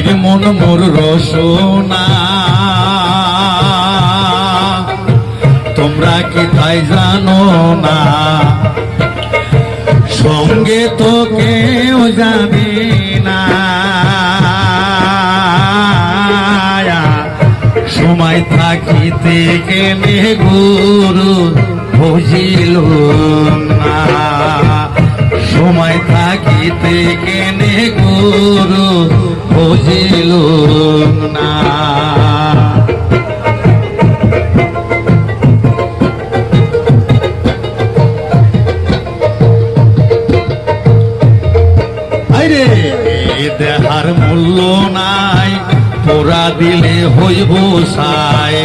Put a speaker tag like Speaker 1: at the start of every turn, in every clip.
Speaker 1: আইরে মন মোর রসনা তোমরা কি তাই জানো না সঙ্গে তো কেউ যাবে না সময় থাকিতে কেনে গুরু বুঝিল না সময় থাকিতে কেনে গুরু বুঝিল না দেহার মূল্য নাই পোড়া দিলে হইব সাই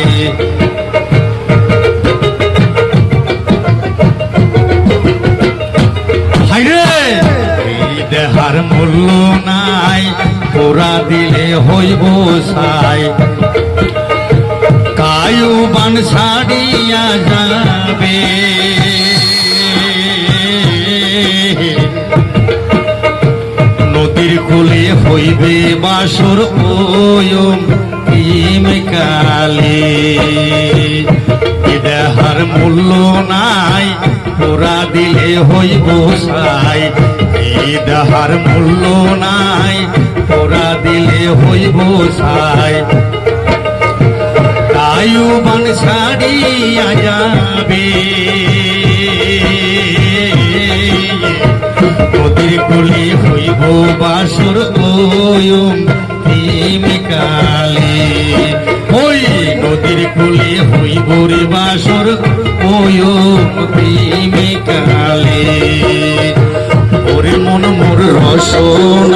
Speaker 1: দেহার মূল্য নাই পোড়া দিলে হইব সাই কায়ু বান ছাড়িয়া যাবে নদীর কূলে হইবে বাসর ওয়ম প্রেম কালে দেহার মূল্য নাই পোড়া দিলে হইব সাই দেহার মূল্য নাই পোড়া দিলে হইব সাই কায়ু বান ছাড়িয়া যাবে নদীর কূলে হইব বাসর ওয়ম প্রেম কালে ওই নদীর কূলে হইব রে বাসর ওয়ম প্রেম কালে ওরে মন মোর রসনা